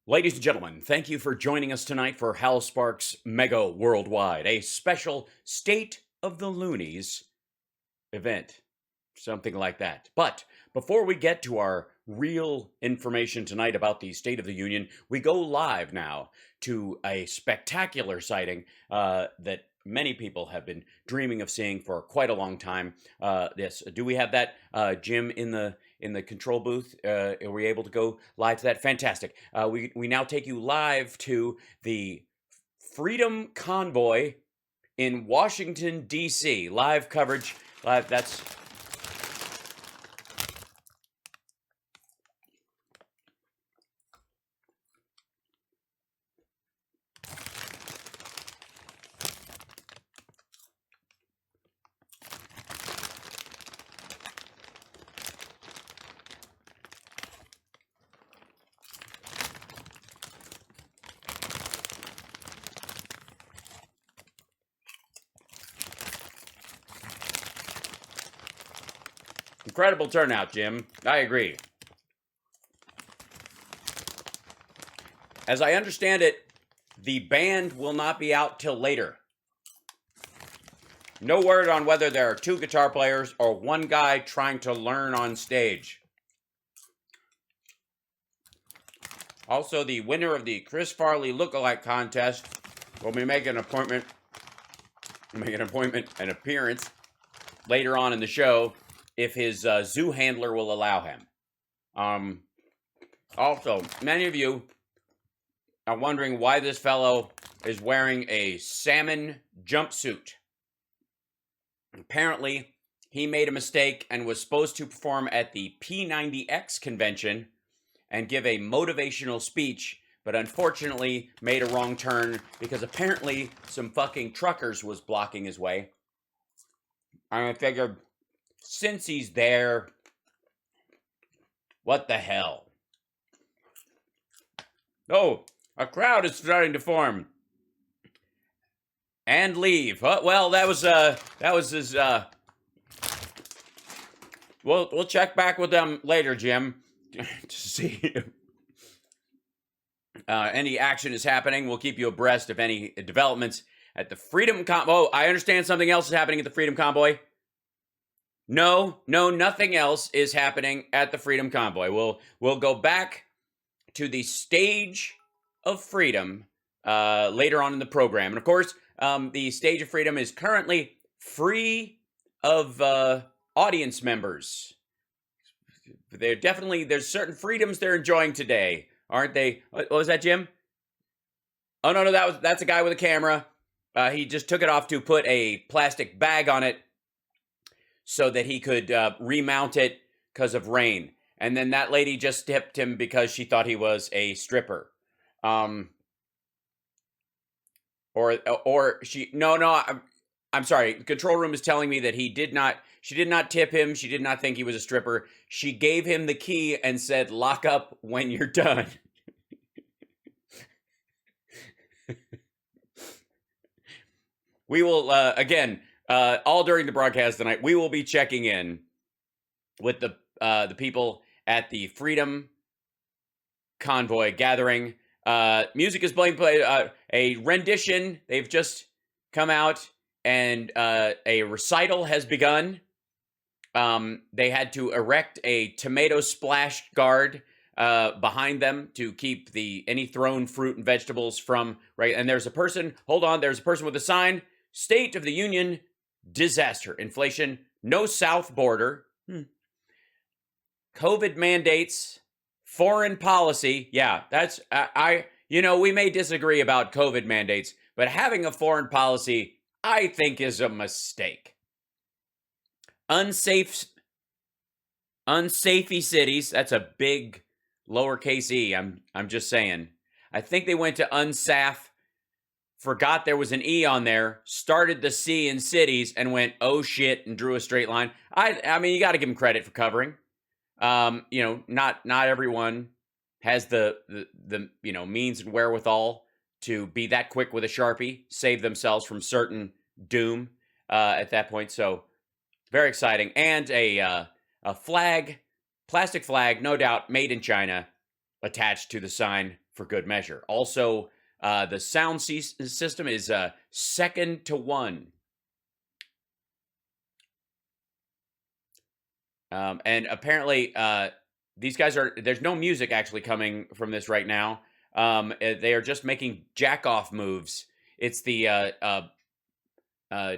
Ladies and gentlemen, thank you for joining us tonight for Hal Sparks Mega Worldwide, a special State of the Loonies event. Something like that. But before we get to our real information tonight about the State of the Union, we go live now to a spectacular sighting that many people have been dreaming of seeing for quite a long time. Yes, do we have that, Jim, in the control booth? Are we able to go live to that? Fantastic. We now take you live to the Freedom Convoy in Washington D.C. Live coverage. That's incredible turnout, Jim. I agree. As I understand it, the band will not be out till later. No word on whether there are two guitar players or one guy trying to learn on stage. Also, the winner of the Chris Farley lookalike contest will be making an appointment, an appearance later on in the show if his zoo handler will allow him. Also, many of you are wondering why this fellow is wearing a salmon jumpsuit. Apparently, he made a mistake and was supposed to perform at the P90X convention and give a motivational speech, but unfortunately made a wrong turn because apparently some fucking truckers was blocking his way. And I figured, since he's there, what the hell? Oh, a crowd is starting to form. And leave. Well, that was his. We'll check back with them later, Jim, to see if any action is happening. We'll keep you abreast of any developments at the Freedom Convoy. Oh, I understand something else is happening at the Freedom Convoy. No, nothing else is happening at the Freedom Convoy. We'll go back to the Stage of Freedom later on in the program, and of course. The Stage of Freedom is currently free of audience members. There's certain freedoms they're enjoying today, aren't they? What was that, Jim? Oh, no, that's a guy with a camera. He just took it off to put a plastic bag on it so that he could remount it because of rain. And then that lady just tipped him because she thought he was a stripper. Or she no I'm sorry. The control room is telling me that she did not tip him. She did not think he was a stripper. She gave him the key and said, "Lock up when you're done." We will again all during the broadcast tonight. We will be checking in with the people at the Freedom Convoy gathering. Music is playing a rendition. They've just come out and a recital has begun. They had to erect a tomato splash guard behind them to keep any thrown fruit and vegetables from right. And there's a person. Hold on. There's a person with a sign: State of the Union, disaster, inflation, no south border, COVID mandates. Foreign policy, yeah, that's, we may disagree about COVID mandates, but having a foreign policy, I think, is a mistake. Unsafety cities, that's a big lowercase e, I'm just saying. I think they went to unsaf, forgot there was an e on there, started the C in cities, and went, oh shit, and drew a straight line. I mean, you got to give them credit for covering. Not everyone has the means and wherewithal to be that quick with a Sharpie, save themselves from certain doom at that point. So very exciting. And a flag, plastic flag, no doubt, made in China, attached to the sign for good measure. Also, the sound system is second to one. And apparently, these guys there's no music actually coming from this right now. They are just making jack-off moves. It's the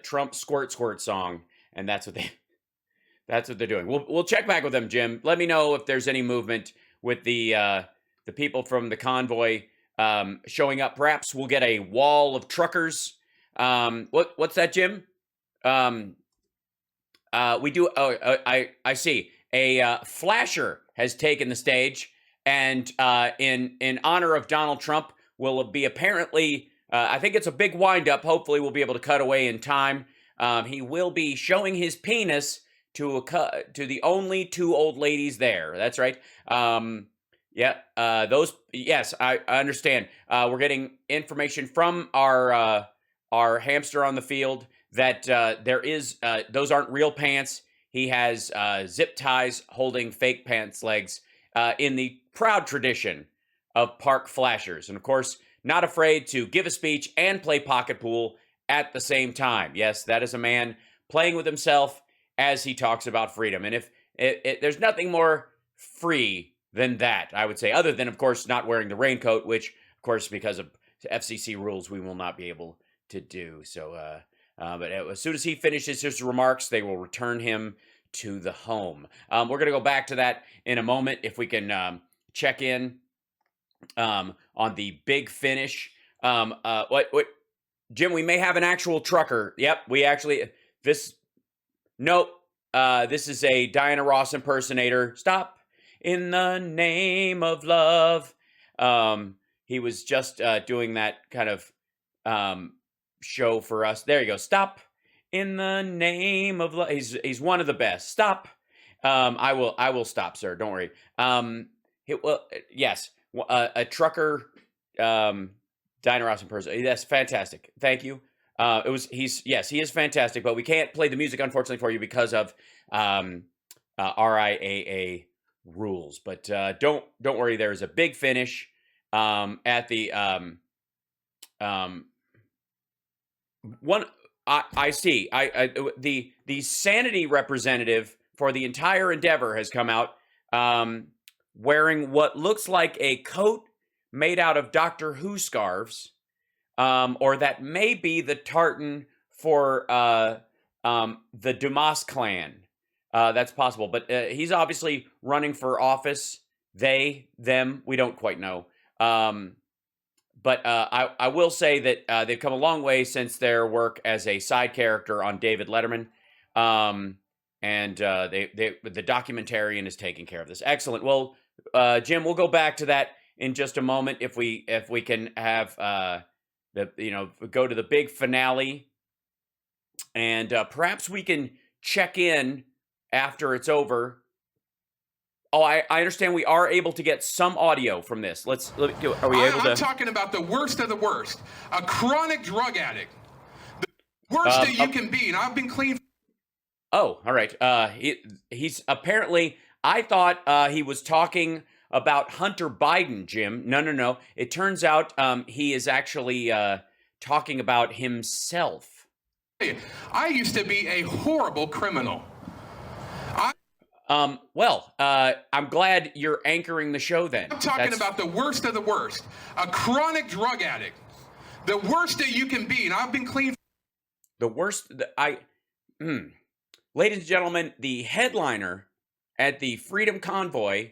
Trump squirt squirt song, and that's what they're doing. We'll check back with them, Jim. Let me know if there's any movement with the people from the convoy showing up. Perhaps we'll get a wall of truckers. What's that, Jim? We do. I see. A flasher has taken the stage, and in honor of Donald Trump, will be apparently. I think it's a big windup. Hopefully, we'll be able to cut away in time. He will be showing his penis to the only two old ladies there. That's right. Yeah. Those. Yes, I understand. We're getting information from our hamster on the field that there is those aren't real pants. He has zip ties holding fake pants legs in the proud tradition of park flashers. And of course, not afraid to give a speech and play pocket pool at the same time. Yes, that is a man playing with himself as he talks about freedom. And if there's nothing more free than that, I would say, other than, of course, not wearing the raincoat, which, of course, because of FCC rules, we will not be able to do. So, but as soon as he finishes his remarks, they will return him to the home. We're going to go back to that in a moment. If we can check in on the big finish. What, Jim, we may have an actual trucker. Yep, we actually, nope. This is a Diana Ross impersonator. Stop in the name of love. He was just doing that kind of show for us. There you go. Stop in the name of love. He's one of the best. Stop. I will stop, sir. Don't worry. Yes, a trucker, Diana Ross person. That's fantastic. Thank you. He is fantastic, but we can't play the music, unfortunately, for you because of RIAA rules. But don't worry. There is a big finish at the one. I see. The sanity representative for the entire endeavor has come out wearing what looks like a coat made out of Doctor Who scarves, or that may be the tartan for the Dumas clan. That's possible, but he's obviously running for office. They, them, we don't quite know. But I will say that they've come a long way since their work as a side character on David Letterman. And the documentarian is taking care of this. Excellent. Well, Jim, we'll go back to that in just a moment if we can have go to the big finale, and perhaps we can check in after it's over. Oh, I understand we are able to get some audio from this. Are we able to? I'm talking about the worst of the worst. A chronic drug addict. The worst that you can be. And I've been clean. Oh, all right. He's apparently, I thought he was talking about Hunter Biden, Jim. No. It turns out he is actually talking about himself. I used to be a horrible criminal. I'm glad you're anchoring the show then. I'm talking about the worst of the worst. A chronic drug addict. The worst that you can be. And I've been clean. The worst. Ladies and gentlemen, the headliner at the Freedom Convoy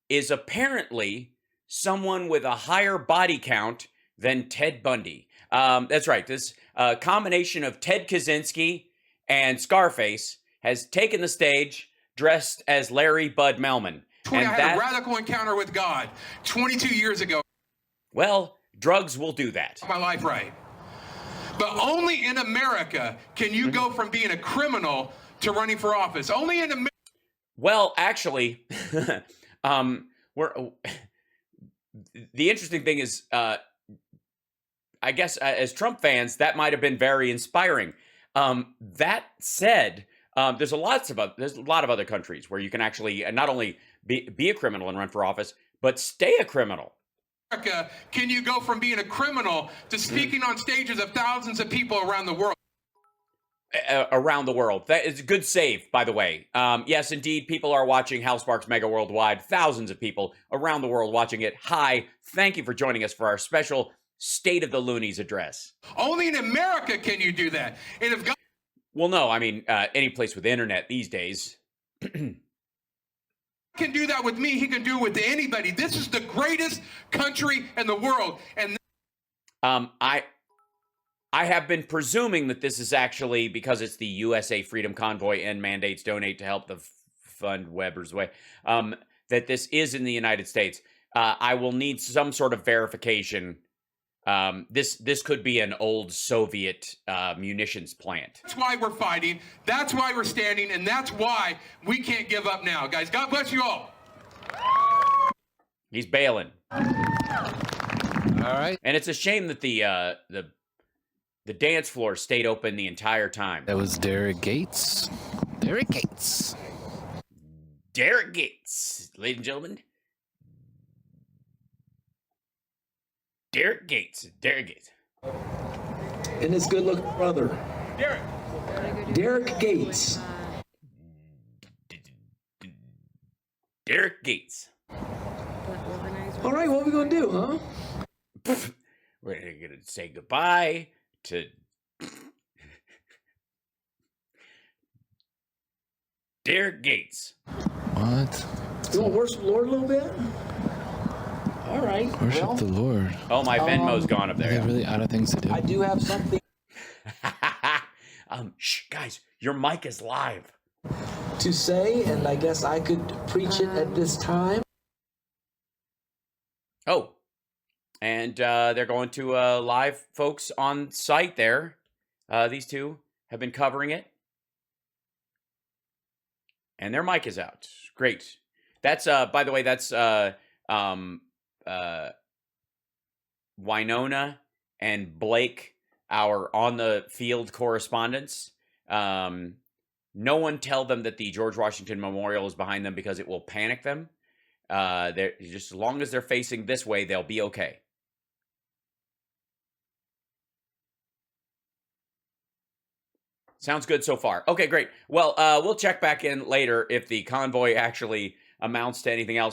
is apparently someone with a higher body count than Ted Bundy. That's right. This combination of Ted Kaczynski and Scarface has taken the stage dressed as Larry Bud Melman. I had a radical encounter with God 22 years ago. Well, drugs will do that. My life right. But only in America can you go from being a criminal to running for office. Only in America. Well, actually, the interesting thing is, I guess as Trump fans, that might have been very inspiring. That said, there's a lot of other countries where you can actually not only be a criminal and run for office, but stay a criminal. America can you go from being a criminal to speaking on stages of thousands of people around the world? Around the world. That is a good save, by the way. Yes, indeed, people are watching Hal Sparks Mega Worldwide. Thousands of people around the world watching it. Hi, thank you for joining us for our special State of the Loonies address. Only in America can you do that. And if God Well, no, I mean, any place with internet these days. can do that with me, he can do it with anybody. This is the greatest country in the world. And I have been presuming that this is actually because it's the USA Freedom Convoy and mandates donate to help the fund Weber's way, that this is in the United States. I will need some sort of verification. This could be an old Soviet munitions plant. that's why we're fighting. That's why we're standing. And that's why we can't give up now, guys. God bless you all. He's bailing. All right. And it's a shame that the dance floor stayed open the entire time. That was Derek Gates. Derek Gates. Derek Gates, ladies and gentlemen. Derek Gates. Derek Gates. And his good-looking brother, Derek Gates. Derek Gates. All right, what are we gonna do, huh? We're gonna say goodbye to Derek Gates. What? You want to worship the Lord a little bit? All right. Worship well, the Lord. Oh, my Venmo's gone up They there. have really out of things to do. I do have something Shh, guys, your mic is live. to say, and I guess I could preach it at this time. Oh, and they're going to live folks on site there. These two have been covering it. And their mic is out. Great. That's, by the way, that's Winona and Blake, our on-the-field correspondents. No one tell them that the George Washington Memorial is behind them because it will panic them. They're just as long as they're facing this way, they'll be okay. Sounds good so far. Okay, great. Well, we'll check back in later if the convoy actually amounts to anything else.